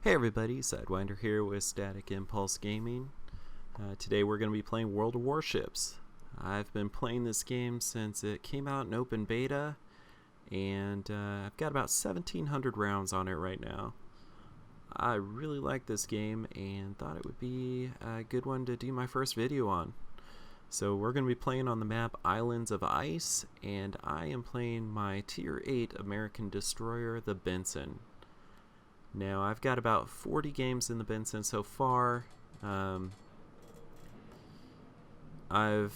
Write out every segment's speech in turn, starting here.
Hey everybody, Sidewinder here with Static Impulse Gaming. Today we're going to be playing World of Warships. I've been playing this game since it came out in open beta, and I've got about 1,700 rounds on it right now. I really like this game and thought it would be a good one to do my first video on. So we're going to be playing on the map Islands of Ice, and I am playing my Tier 8 American destroyer, the Benson. Now, I've got about 40 games in the Benson so far. I've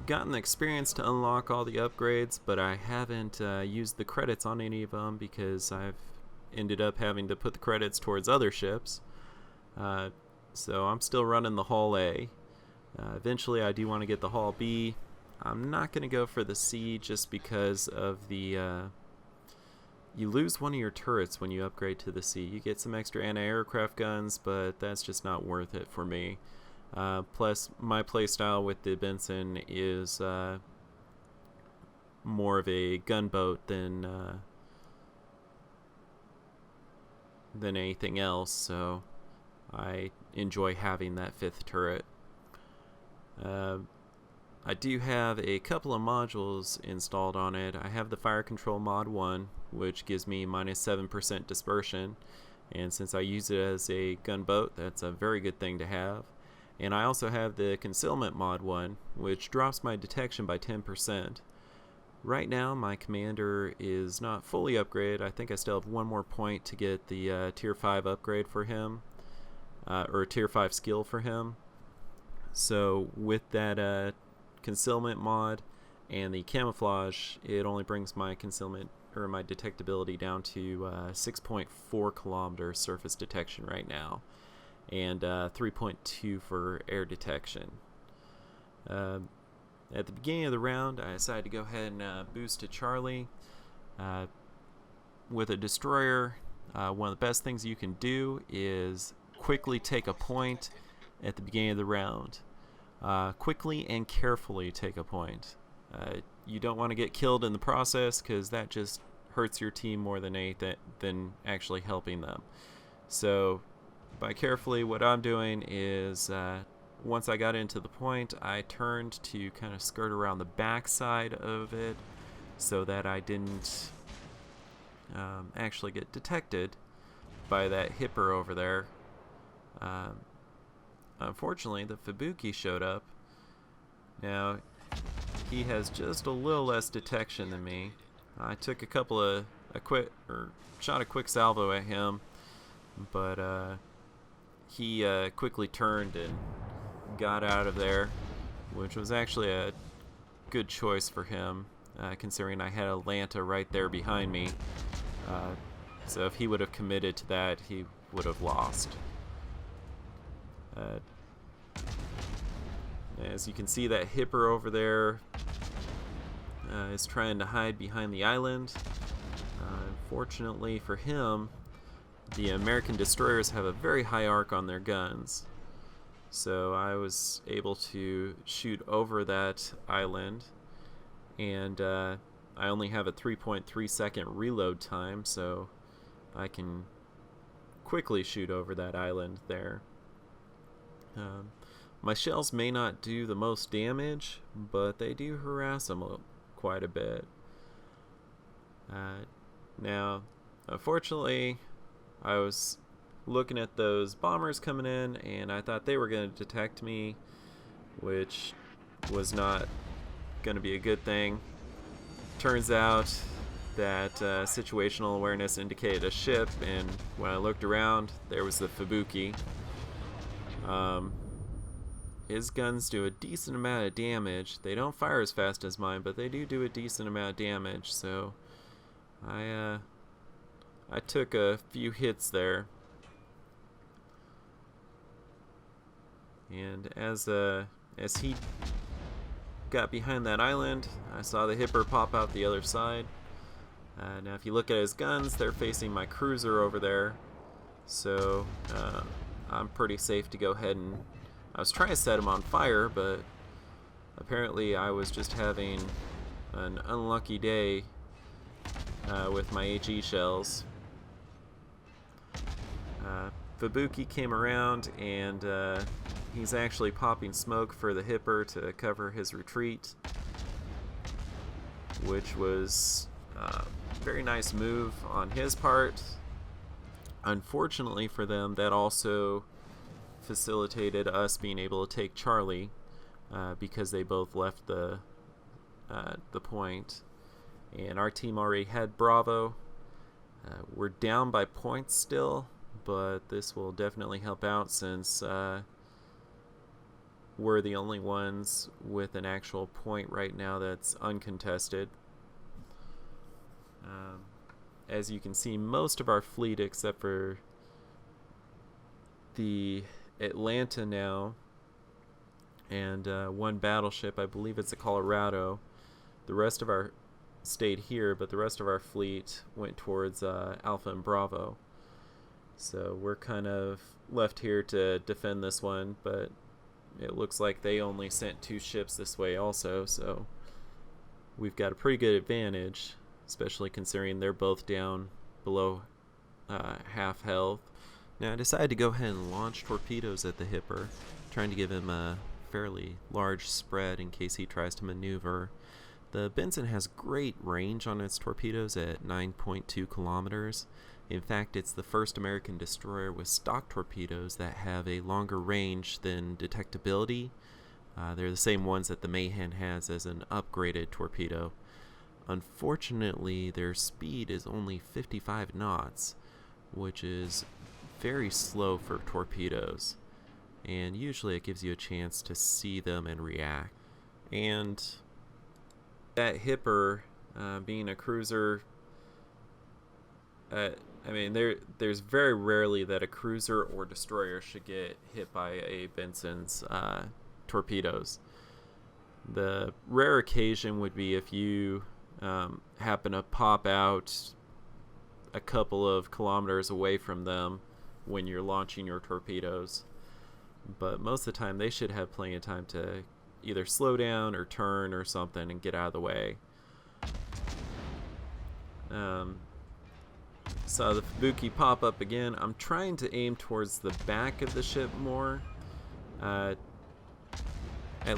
gotten the experience to unlock all the upgrades, but I haven't used the credits on any of them because I've ended up having to put the credits towards other ships. So I'm still running the Hull A. Eventually, I do want to get the Hull B. I'm not going to go for the C just because of the... You lose one of your turrets when you upgrade to the C. You get some extra anti-aircraft guns, but that's just not worth it for me. Plus, my playstyle with the Benson is more of a gunboat than anything else, so I enjoy having that 5th turret. I do have a couple of modules installed on it. I have the Fire Control Mod 1, which gives me minus 7% dispersion, and since I use it as a gunboat, that's a very good thing to have. And I also have the Concealment Mod 1, which drops my detection by 10%. Right now, my commander is not fully upgraded. I think I still have one more point to get the Tier 5 upgrade for him, or Tier 5 skill for him. So with that concealment mod and the camouflage, it only brings my concealment or my detectability down to 6.4 kilometers surface detection right now, and 3.2 for air detection. At the beginning of the round, I decided to go ahead and boost to Charlie. With a destroyer, one of the best things you can do is quickly take a point at the beginning of the round. Quickly and carefully take a point. You don't want to get killed in the process because that just hurts your team more than anything than actually helping them. So by carefully, what I'm doing is once I got into the point, I turned to kind of skirt around the back side of it so that I didn't actually get detected by that hipper over there. Unfortunately, the Fubuki showed up. Now, he has just a little less detection than me. I took shot a quick salvo at him, but he quickly turned and got out of there, which was actually a good choice for him, considering I had Atlanta right there behind me. So if he would have committed to that, he would have lost. As you can see, that hipper over there is trying to hide behind the island. Fortunately for him, the American destroyers have a very high arc on their guns, so I was able to shoot over that island, and I only have a 3.3 second reload time, so I can quickly shoot over that island there. My shells may not do the most damage, but they do harass them quite a bit. Now, unfortunately, I was looking at those bombers coming in, and I thought they were going to detect me, which was not going to be a good thing. Turns out that situational awareness indicated a ship, and when I looked around, there was the Fubuki. His guns do a decent amount of damage. They don't fire as fast as mine, but they do a decent amount of damage, so I took a few hits there. And as he got behind that island, I saw the hipper pop out the other side. Now if you look at his guns, they're facing my cruiser over there, so I'm pretty safe to go ahead and... I was trying to set him on fire, but apparently I was just having an unlucky day with my HE shells. Fubuki came around, and he's actually popping smoke for the Hipper to cover his retreat, which was a very nice move on his part. Unfortunately for them, that also facilitated us being able to take Charlie, because they both left the point, and our team already had Bravo. We're down by points still, but this will definitely help out since we're the only ones with an actual point right now that's uncontested. As you can see, most of our fleet, except for the Atlanta now and one battleship, I believe it's a Colorado, the rest of our stayed here, but the rest of our fleet went towards Alpha and Bravo. So we're kind of left here to defend this one, but it looks like they only sent 2 ships this way also, so we've got a pretty good advantage, especially considering they're both down below half health. Now I decided to go ahead and launch torpedoes at the Hipper, trying to give him a fairly large spread in case he tries to maneuver. The Benson has great range on its torpedoes at 9.2 kilometers. In fact, it's the first American destroyer with stock torpedoes that have a longer range than detectability. They're the same ones that the Mayhem has as an upgraded torpedo. Unfortunately, their speed is only 55 knots, which is very slow for torpedoes, and usually it gives you a chance to see them and react. And that Hipper, being a cruiser, I mean, there's very rarely that a cruiser or destroyer should get hit by a Benson's torpedoes. The rare occasion would be if you happen to pop out a couple of kilometers away from them when you're launching your torpedoes. But most of the time they should have plenty of time to either slow down or turn or something and get out of the way. Saw the Fubuki pop up again. I'm trying to aim towards the back of the ship more. At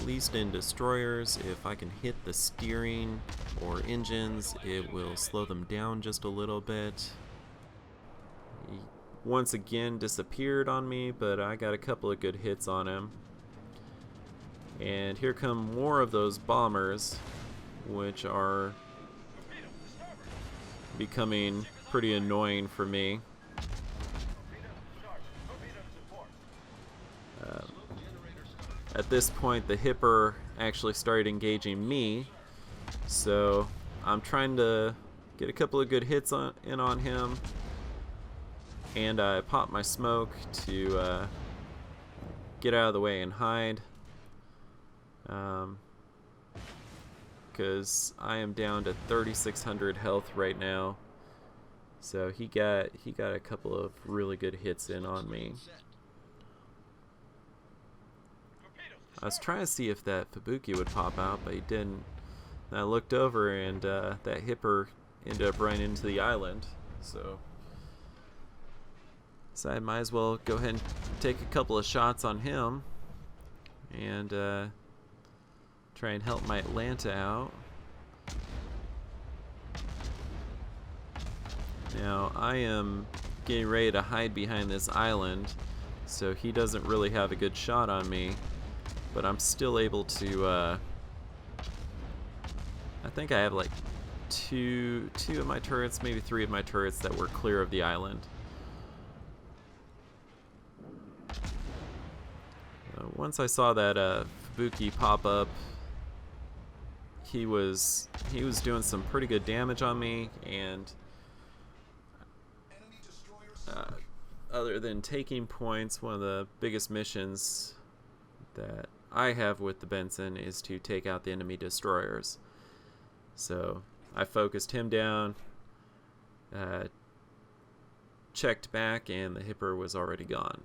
least in destroyers, if I can hit the steering or engines, it will slow them down just a little bit. He once again disappeared on me, but I got a couple of good hits on him. And here come more of those bombers, which are becoming pretty annoying for me. At this point, the Hipper actually started engaging me, so I'm trying to get a couple of good hits in on him, and I pop my smoke to get out of the way and hide, because I am down to 3,600 health right now. So he got a couple of really good hits in on me. I was trying to see if that Fubuki would pop out, but he didn't. And I looked over, and that Hipper ended up running into the island. So I might as well go ahead and take a couple of shots on him and try and help my Atlanta out. Now I am getting ready to hide behind this island, so he doesn't really have a good shot on me, but I'm still able to I think I have like two of my turrets, maybe 3 of my turrets that were clear of the island. Once I saw that Fubuki pop up, he was doing some pretty good damage on me, and other than taking points, one of the biggest missions that I have with the Benson is to take out the enemy destroyers. So I focused him down, checked back, and the Hipper was already gone.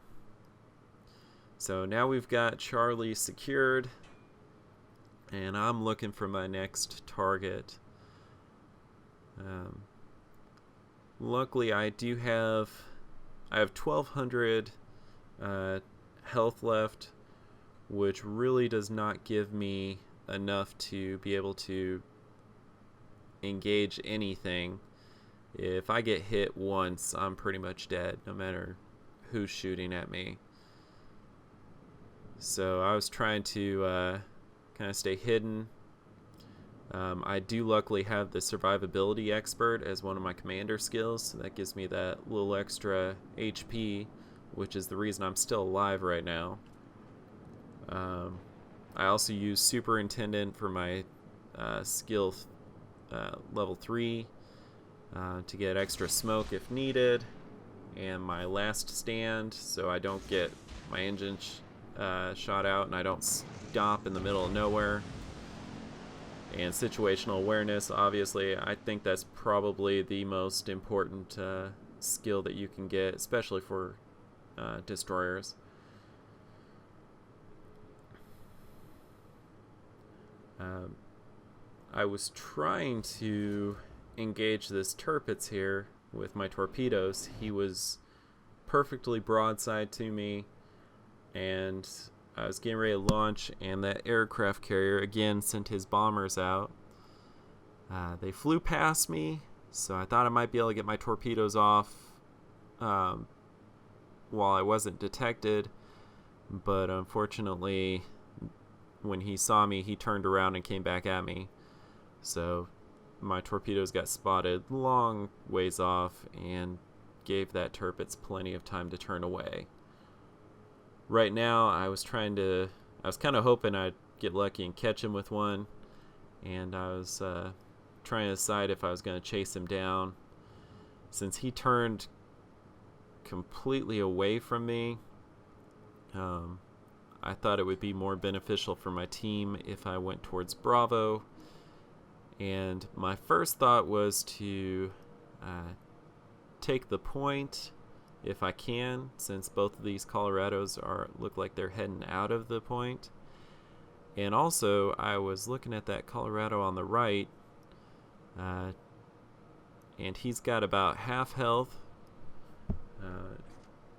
So now we've got Charlie secured, and I'm looking for my next target. Luckily, I do have I have 1200 health left, which really does not give me enough to be able to engage anything. If I get hit once, I'm pretty much dead, no matter who's shooting at me. So I was trying to kind of stay hidden. I do luckily have the survivability expert as one of my commander skills, so that gives me that little extra HP, which is the reason I'm still alive right now. I also use superintendent for my skill level 3 to get extra smoke if needed, and my last stand so I don't get my engine shot out and I don't stop in the middle of nowhere. And situational awareness, obviously, I think that's probably the most important skill that you can get, especially for destroyers. I was trying to engage this Tirpitz here with my torpedoes. He was perfectly broadside to me, and I was getting ready to launch, and that aircraft carrier again sent his bombers out. They flew past me, so I thought I might be able to get my torpedoes off while I wasn't detected, but unfortunately when he saw me, he turned around and came back at me. So my torpedoes got spotted long ways off and gave that Tirpitz plenty of time to turn away. Right now, I was kind of hoping I'd get lucky and catch him with one, and I was trying to decide if I was going to chase him down. Since he turned completely away from me, I thought it would be more beneficial for my team if I went towards Bravo. And my first thought was to take the point if I can, since both of these Colorados look like they're heading out of the point. And also, I was looking at that Colorado on the right, and he's got about half health,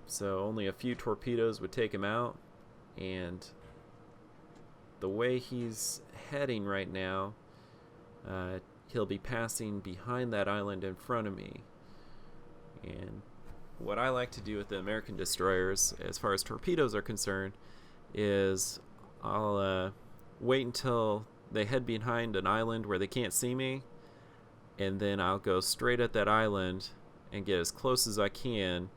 so only a few torpedoes would take him out. And the way he's heading right now, he'll be passing behind that island in front of me. And what I like to do with the American destroyers, as far as torpedoes are concerned, is I'll wait until they head behind an island where they can't see me, and then I'll go straight at that island and get as close as I can,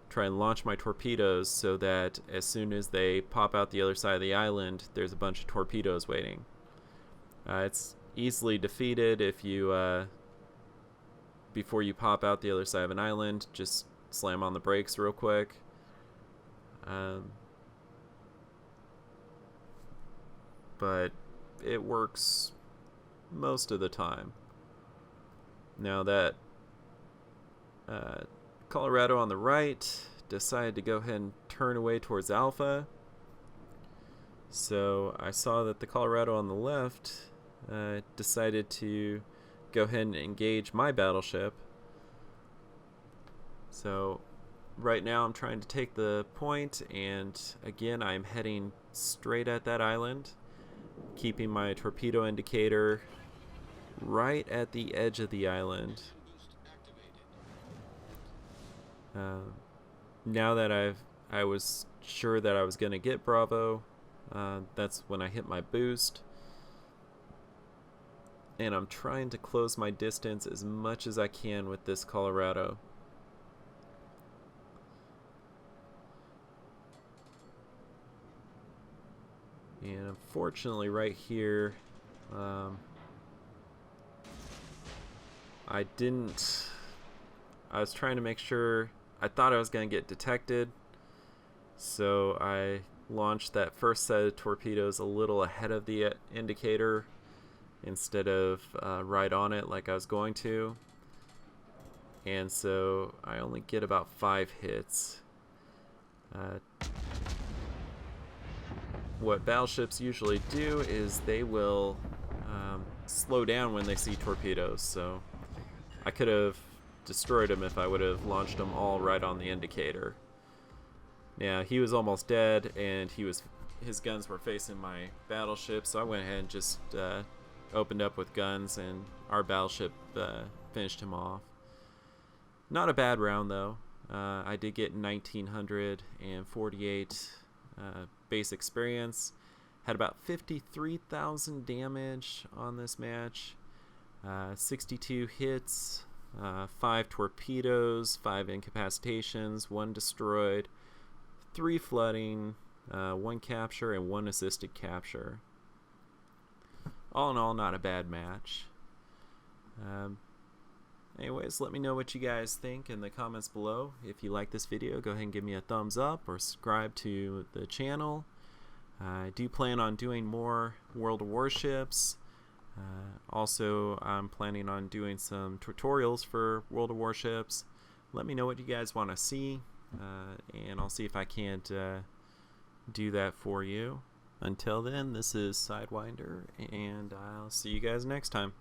try and launch my torpedoes so that as soon as they pop out the other side of the island, there's a bunch of torpedoes waiting. It's easily defeated if you, before you pop out the other side of an island, just slam on the brakes real quick. But it works most of the time. Now that Colorado on the right decided to go ahead and turn away towards Alpha, so I saw that the Colorado on the left decided to go ahead and engage my battleship. So right now I'm trying to take the point, and again I'm heading straight at that island, keeping my torpedo indicator right at the edge of the island. Now that I was sure that I was going to get Bravo, that's when I hit my boost, and I'm trying to close my distance as much as I can with this Colorado. And unfortunately right here, I was trying to make sure, I thought I was going to get detected, so I launched that first set of torpedoes a little ahead of the indicator instead of right on it like I was going to, and so I only get about 5 hits. What battleships usually do is they will slow down when they see torpedoes, so I could have destroyed him if I would have launched them all right on the indicator. Now, he was almost dead, and his guns were facing my battleship, so I went ahead and just opened up with guns, and our battleship finished him off. Not a bad round, though. I did get 1,948 base experience. Had about 53,000 damage on this match. 62 hits, 5 torpedoes, 5 incapacitations, 1 destroyed, 3 flooding, 1 capture, and 1 assisted capture. All in all, not a bad match. Anyways, let me know what you guys think in the comments below. If you like this video, go ahead and give me a thumbs up or subscribe to the channel. I do plan on doing more World of Warships. Also, I'm planning on doing some tutorials for World of Warships. Let me know what you guys want to see, and I'll see if I can't do that for you. Until then, this is Sidewinder, and I'll see you guys next time.